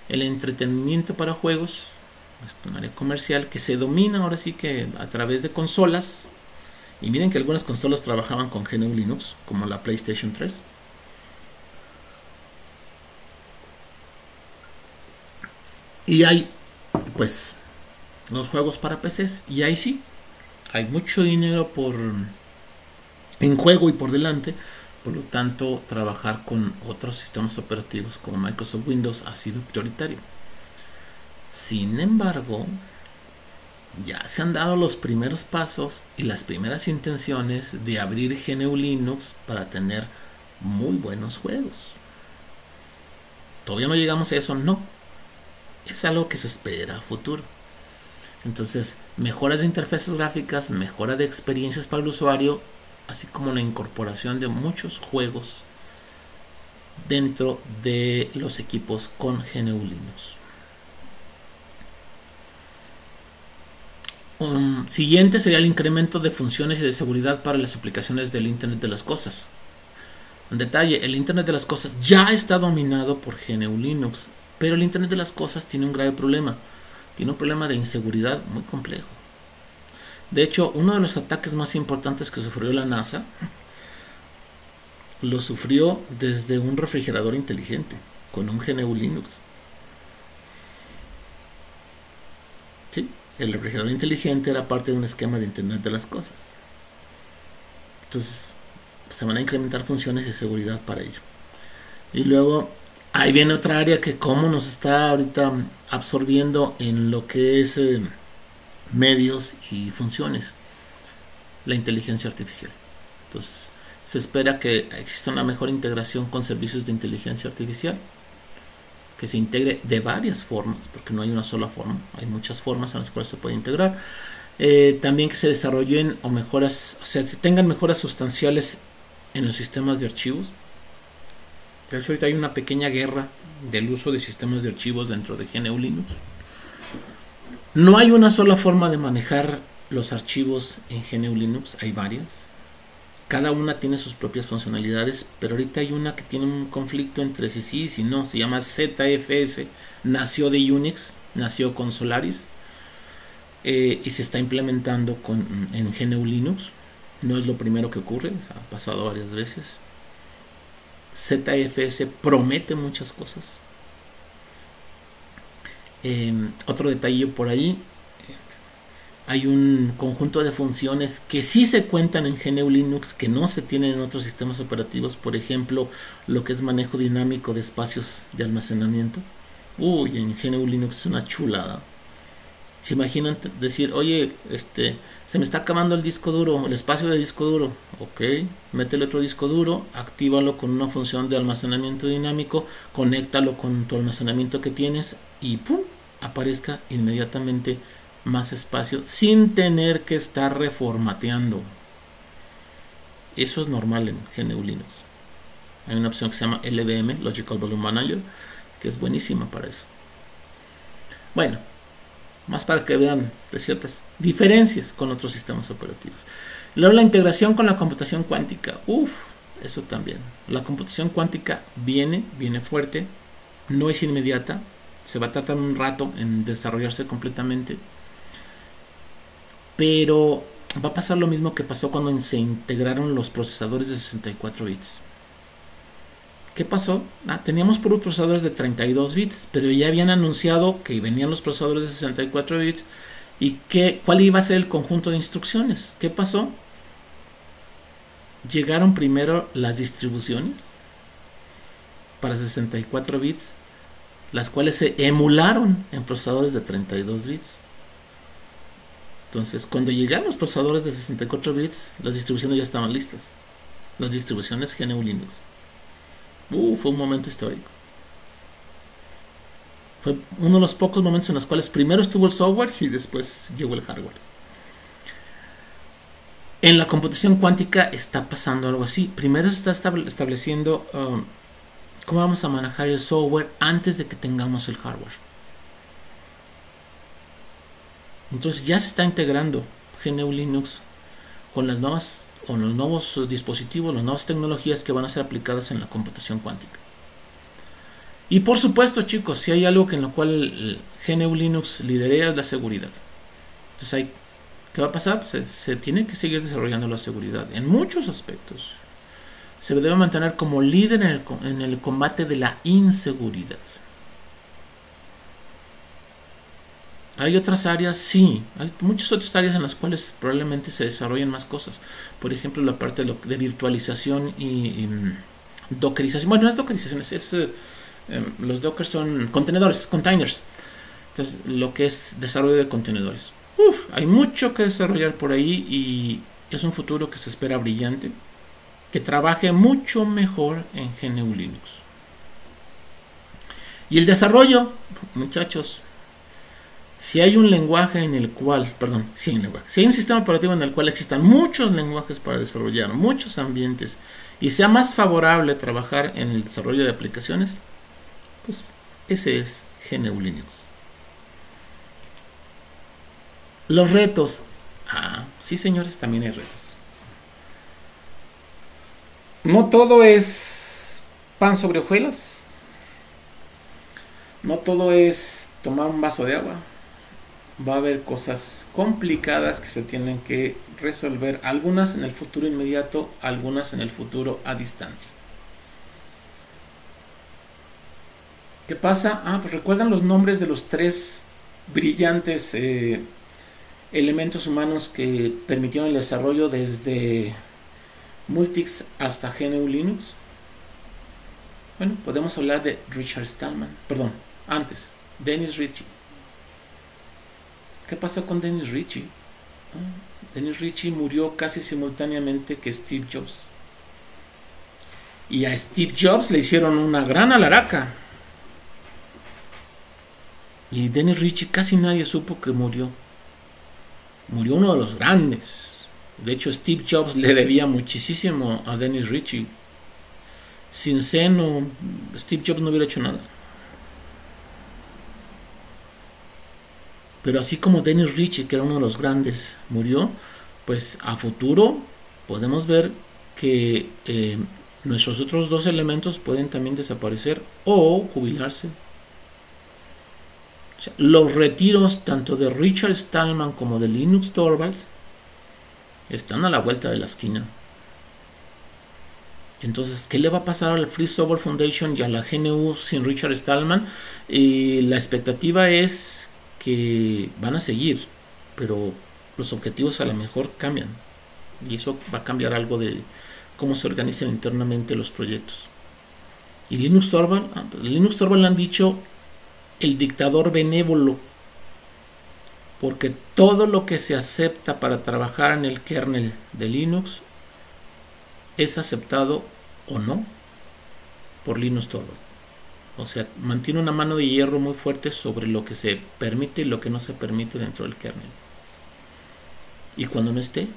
El entretenimiento para juegos es un área comercial que se domina ahora sí que a través de consolas. Y miren que algunas consolas trabajaban con GNU Linux, como la PlayStation 3. Y hay, pues, los juegos para PCs. Y ahí sí, hay mucho dinero en juego y por delante. Por lo tanto, trabajar con otros sistemas operativos como Microsoft Windows ha sido prioritario. Sin embargo, ya se han dado los primeros pasos y las primeras intenciones de abrir GNU Linux para tener muy buenos juegos. Todavía no llegamos a eso, no. Es algo que se espera a futuro. Entonces, mejoras de interfaces gráficas, mejora de experiencias para el usuario así como la incorporación de muchos juegos dentro de los equipos con GNU Linux. Siguiente sería el incremento de funciones y de seguridad para las aplicaciones del Internet de las Cosas. En detalle, el Internet de las Cosas ya está dominado por GNU Linux, pero el Internet de las Cosas tiene un grave problema. Tiene un problema de inseguridad muy complejo. De hecho, uno de los ataques más importantes que sufrió la NASA lo sufrió desde un refrigerador inteligente con un GNU Linux. Sí, el refrigerador inteligente era parte de un esquema de Internet de las Cosas. Entonces, se van a incrementar funciones y seguridad para ello. Y luego, ahí viene otra área que como nos está ahorita absorbiendo en lo que es medios y funciones, la inteligencia artificial. Entonces, se espera que exista una mejor integración con servicios de inteligencia artificial, que se integre de varias formas, porque no hay una sola forma, hay muchas formas en las cuales se puede integrar. También que se desarrollen o mejoras, o sea, se tengan mejoras sustanciales en los sistemas de archivos. De hecho, ahorita hay una pequeña guerra del uso de sistemas de archivos dentro de GNU Linux. No hay una sola forma de manejar los archivos en GNU Linux, hay varias. Cada una tiene sus propias funcionalidades, pero ahorita hay una que tiene un conflicto entre si sí y si no. Se llama ZFS, nació de Unix, nació con Solaris y se está implementando en GNU Linux. No es lo primero que ocurre, ha pasado varias veces. ZFS promete muchas cosas. Otro detalle por ahí, hay un conjunto de funciones que sí se cuentan en GNU Linux que no se tienen en otros sistemas operativos. Por ejemplo, lo que es manejo dinámico de espacios de almacenamiento. Uy, en GNU Linux es una chulada. ¿Se imaginan decir, oye, se me está acabando el disco duro, el espacio de disco duro? Ok, métele otro disco duro, actívalo con una función de almacenamiento dinámico, conéctalo con tu almacenamiento que tienes y ¡pum!, aparezca inmediatamente más espacio sin tener que estar reformateando. Eso es normal en GNU Linux. Hay una opción que se llama LVM, Logical Volume Manager, que es buenísima para eso. Bueno, más para que vean de ciertas diferencias con otros sistemas operativos. Luego la integración con la computación cuántica. Eso también. La computación cuántica viene fuerte, no es inmediata, se va a tardar un rato en desarrollarse completamente, pero va a pasar lo mismo que pasó cuando se integraron los procesadores de 64 bits. ¿Qué pasó? Teníamos puros procesadores de 32 bits, pero ya habían anunciado que venían los procesadores de 64 bits y cuál iba a ser el conjunto de instrucciones. ¿Qué pasó? Llegaron primero las distribuciones para 64 bits, las cuales se emularon en procesadores de 32 bits. Entonces, cuando llegaron los procesadores de 64 bits, las distribuciones ya estaban listas. Las distribuciones GNU Linux. Fue un momento histórico. Fue uno de los pocos momentos en los cuales primero estuvo el software y después llegó el hardware. En la computación cuántica está pasando algo así. Primero se está estableciendo cómo vamos a manejar el software antes de que tengamos el hardware. Entonces ya se está integrando GNU Linux con las nuevas o los nuevos dispositivos, las nuevas tecnologías que van a ser aplicadas en la computación cuántica. Y por supuesto, chicos, si hay algo en lo cual GNU Linux lidera es la seguridad. Entonces, ¿qué va a pasar? Se tiene que seguir desarrollando la seguridad en muchos aspectos. Se debe mantener como líder en el combate de la inseguridad. Hay otras áreas, sí, hay muchas otras áreas en las cuales probablemente se desarrollen más cosas. Por ejemplo, la parte de virtualización y dockerización. Bueno, no es dockerización, los dockers son contenedores, containers. Entonces, lo que es desarrollo de contenedores. Hay mucho que desarrollar por ahí y es un futuro que se espera brillante, que trabaje mucho mejor en GNU Linux. Y el desarrollo, muchachos, Si hay un lenguaje en el cual, perdón, sí, si hay un sistema operativo en el cual existan muchos lenguajes para desarrollar, muchos ambientes, y sea más favorable trabajar en el desarrollo de aplicaciones, pues ese es GNU Linux. Los retos. Sí, señores, también hay retos. No todo es pan sobre hojuelas. No todo es tomar un vaso de agua. Va a haber cosas complicadas que se tienen que resolver, algunas en el futuro inmediato, algunas en el futuro a distancia. ¿Qué pasa? Pues recuerdan los nombres de los 3 brillantes elementos humanos que permitieron el desarrollo desde Multics hasta GNU Linux. Bueno, podemos hablar de Richard Stallman, perdón, antes, Dennis Ritchie. ¿Qué pasó con Dennis Ritchie? Dennis Ritchie murió casi simultáneamente que Steve Jobs. Y a Steve Jobs le hicieron una gran alaraca. Y Dennis Ritchie casi nadie supo que murió. Murió uno de los grandes. De hecho, Steve Jobs le debía muchísimo a Dennis Ritchie. Sin seno, Steve Jobs no hubiera hecho nada. Pero así como Dennis Ritchie, que era uno de los grandes, murió, pues a futuro podemos ver que nuestros otros 2 elementos pueden también desaparecer o jubilarse. O sea, los retiros tanto de Richard Stallman como de Linus Torvalds están a la vuelta de la esquina. Entonces, ¿qué le va a pasar al Free Software Foundation y a la GNU sin Richard Stallman? La expectativa es que van a seguir, pero los objetivos a lo mejor cambian, y eso va a cambiar algo de cómo se organizan internamente los proyectos. Y Linus Torvald le han dicho el dictador benévolo, porque todo lo que se acepta para trabajar en el kernel de Linux es aceptado o no por Linus Torvald. O sea, mantiene una mano de hierro muy fuerte sobre lo que se permite y lo que no se permite dentro del kernel. Y cuando no esté,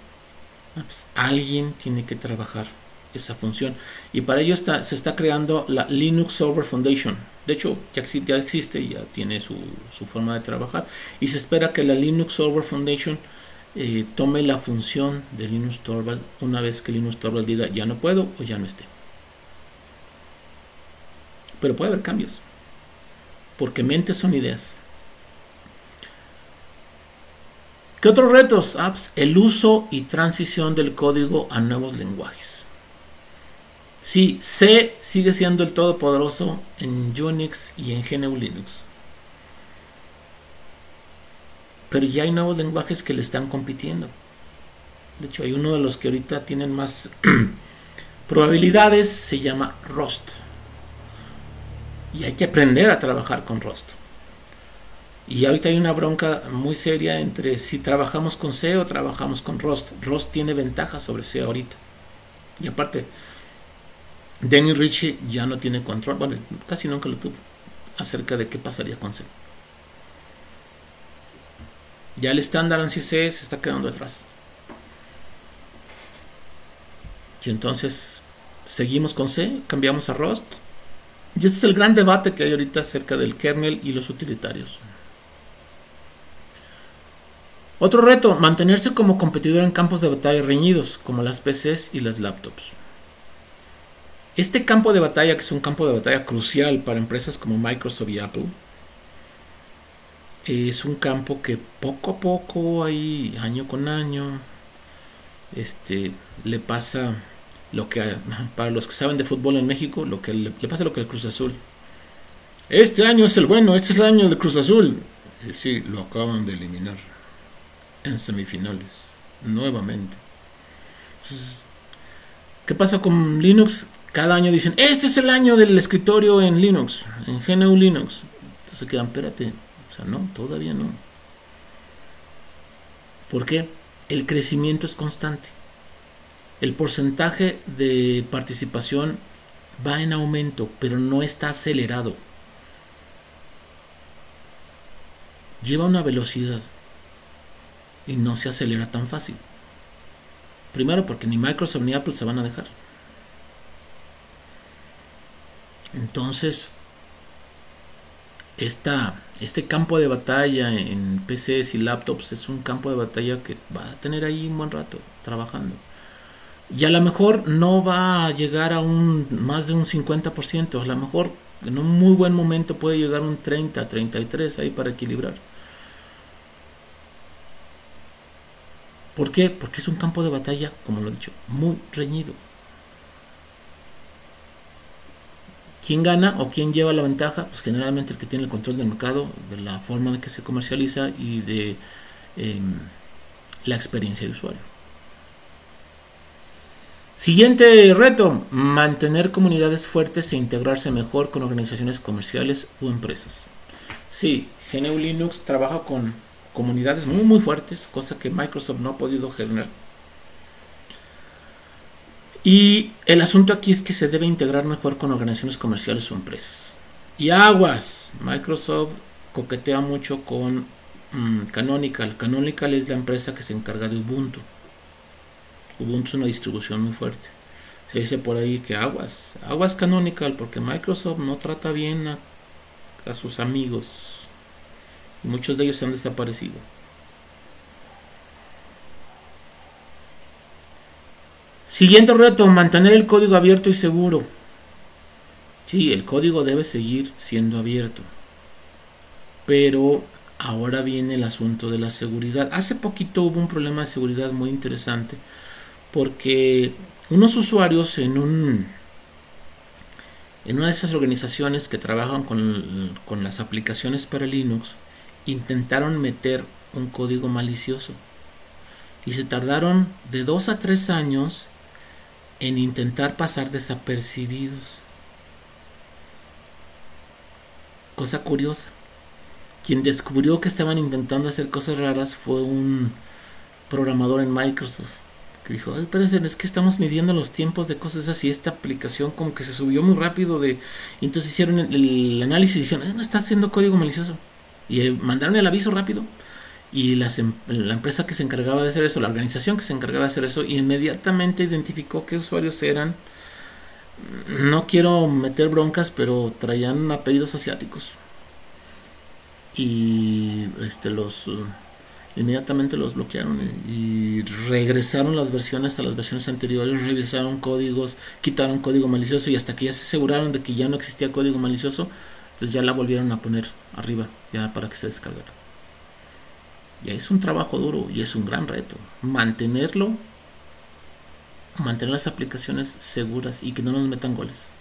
pues alguien tiene que trabajar esa función. Y para ello se está creando la Linux Software Foundation. De hecho, ya existe y ya tiene su forma de trabajar. Y se espera que la Linux Software Foundation tome la función de Linus Torvald una vez que Linus Torvald diga ya no puedo o ya no esté. Pero puede haber cambios, porque mentes son ideas. ¿Qué otros retos? Pues el uso y transición del código a nuevos lenguajes. Sí, C sigue siendo el todopoderoso en Unix y en GNU Linux, pero ya hay nuevos lenguajes que le están compitiendo. De hecho, hay uno de los que ahorita tienen más probabilidades, se llama Rust. Y hay que aprender a trabajar con Rust. Y ahorita hay una bronca muy seria entre si trabajamos con C o trabajamos con Rust. Rust tiene ventajas sobre C ahorita. Y aparte, Dennis Ritchie ya no tiene control, bueno, casi nunca lo tuvo, acerca de qué pasaría con C. Ya el estándar en C se está quedando atrás. Y entonces seguimos con C, cambiamos a Rust. Y ese es el gran debate que hay ahorita acerca del kernel y los utilitarios. Otro reto, mantenerse como competidor en campos de batalla reñidos, como las PCs y las laptops. Este campo de batalla, que es un campo de batalla crucial para empresas como Microsoft y Apple, es un campo que poco a poco, ahí, año con año, le pasa lo que, para los que saben de fútbol en México, lo que le pasa lo que al Cruz Azul. Este año es el bueno, este es el año del Cruz Azul. Sí, lo acaban de eliminar en semifinales, nuevamente. Entonces, ¿qué pasa con Linux? Cada año dicen, este es el año del escritorio en Linux, en GNU Linux. Entonces se quedan, espérate, o sea, no, todavía no. ¿Por qué? El crecimiento es constante. El porcentaje de participación va en aumento, pero no está acelerado. lleva una velocidad y no se acelera tan fácil. Primero porque ni Microsoft ni Apple se van a dejar. Entonces, este campo de batalla en PCs y laptops es un campo de batalla que va a tener ahí un buen rato trabajando. Y a lo mejor no va a llegar a más de un 50%. A lo mejor en un muy buen momento puede llegar a un 30, 33 ahí para equilibrar. ¿Por qué? Porque es un campo de batalla, como lo he dicho, muy reñido. ¿Quién gana o quién lleva la ventaja? Pues generalmente el que tiene el control del mercado, de la forma en que se comercializa y de la experiencia de usuario. Siguiente reto, mantener comunidades fuertes e integrarse mejor con organizaciones comerciales o empresas. Sí, GNU Linux trabaja con comunidades muy fuertes, cosa que Microsoft no ha podido generar. Y el asunto aquí es que se debe integrar mejor con organizaciones comerciales o empresas. Y aguas, Microsoft coquetea mucho con Canonical. Canonical es la empresa que se encarga de Ubuntu. Ubuntu es una distribución muy fuerte. Se dice por ahí que aguas Canonical, porque Microsoft no trata bien a sus amigos. Y muchos de ellos se han desaparecido. Siguiente reto, mantener el código abierto y seguro. Sí, el código debe seguir siendo abierto. Pero ahora viene el asunto de la seguridad. Hace poquito hubo un problema de seguridad muy interesante, porque unos usuarios en una de esas organizaciones que trabajan con las aplicaciones para Linux intentaron meter un código malicioso y se tardaron de 2 a 3 años en intentar pasar desapercibidos. Cosa curiosa, quien descubrió que estaban intentando hacer cosas raras fue un programador en Microsoft que dijo, ay, pero es que estamos midiendo los tiempos de cosas así, esta aplicación como que se subió muy rápido y entonces hicieron el análisis y dijeron, no está haciendo código malicioso, y mandaron el aviso rápido. Y la empresa que se encargaba de hacer eso, la organización que se encargaba de hacer eso, inmediatamente identificó qué usuarios eran. No quiero meter broncas, pero traían apellidos asiáticos. Y inmediatamente los bloquearon y regresaron las versiones a las versiones anteriores, revisaron códigos, quitaron código malicioso y hasta que ya se aseguraron de que ya no existía código malicioso, entonces ya la volvieron a poner arriba, ya para que se descargara. Ya es un trabajo duro y es un gran reto mantener las aplicaciones seguras y que no nos metan goles.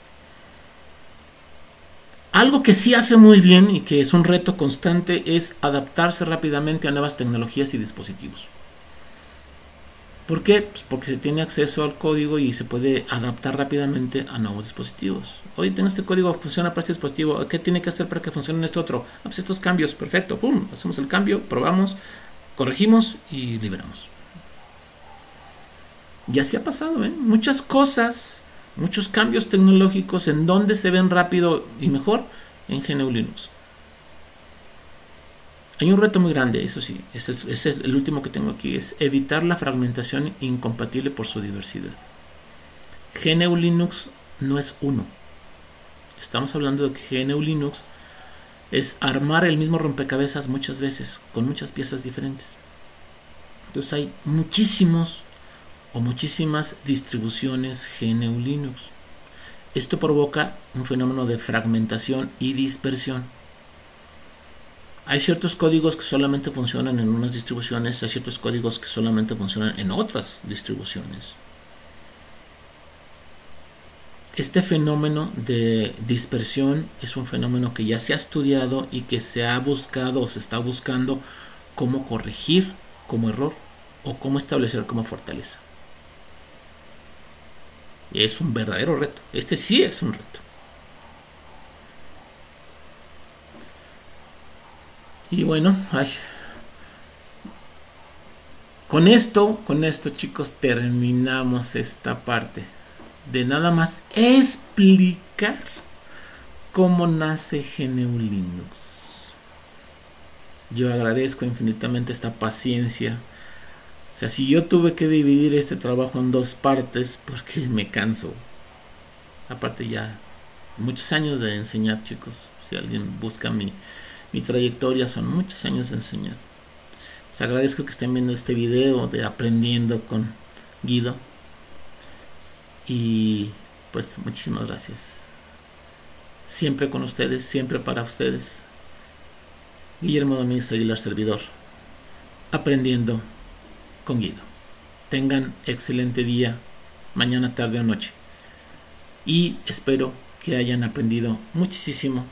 Algo que sí hace muy bien y que es un reto constante es adaptarse rápidamente a nuevas tecnologías y dispositivos. ¿Por qué? Pues porque se tiene acceso al código y se puede adaptar rápidamente a nuevos dispositivos. Oye, tengo este código, funciona para este dispositivo, ¿qué tiene que hacer para que funcione en este otro? Pues estos cambios, perfecto, pum, hacemos el cambio, probamos, corregimos y liberamos. Y así ha pasado, muchas cosas, muchos cambios tecnológicos en donde se ven rápido y mejor en GNU Linux. Hay un reto muy grande, eso sí, ese es el último que tengo aquí, es evitar la fragmentación incompatible por su diversidad. GNU Linux no es uno. Estamos hablando de que GNU Linux es armar el mismo rompecabezas muchas veces, con muchas piezas diferentes. Entonces hay muchísimas distribuciones GNU Linux. Esto provoca un fenómeno de fragmentación y dispersión. Hay ciertos códigos que solamente funcionan en unas distribuciones, hay ciertos códigos que solamente funcionan en otras distribuciones. Este fenómeno de dispersión es un fenómeno que ya se ha estudiado y que se ha buscado o se está buscando cómo corregir como error o cómo establecer como fortaleza. Es un verdadero reto. Este sí es un reto. Y bueno, con esto chicos terminamos esta parte de nada más explicar cómo nace GNU Linux. Yo agradezco infinitamente esta paciencia. O sea, si yo tuve que dividir este trabajo en dos partes, porque me canso. Aparte ya muchos años de enseñar, chicos. Si alguien busca mi trayectoria, son muchos años de enseñar. Les agradezco que estén viendo este video de Aprendiendo con Guido. Y pues muchísimas gracias. Siempre con ustedes, siempre para ustedes. Guillermo Domínguez Aguilar, servidor. Aprendiendo con Guido. Tengan excelente día, mañana, tarde o noche. Y espero que hayan aprendido muchísimo,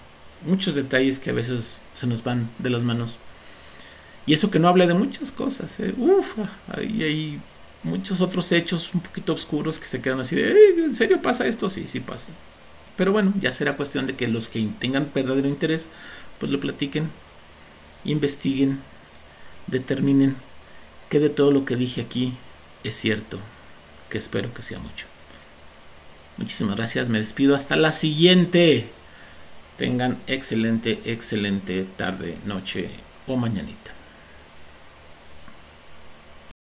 muchos detalles que a veces se nos van de las manos. Y eso que no habla de muchas cosas. Hay muchos otros hechos un poquito oscuros que se quedan así de, ¿en serio pasa esto? Sí, sí pasa. Pero bueno, ya será cuestión de que los que tengan verdadero interés, pues lo platiquen, investiguen, determinen que de todo lo que dije aquí es cierto, que espero que sea mucho. Muchísimas gracias, me despido hasta la siguiente. Tengan excelente tarde, noche o mañanita.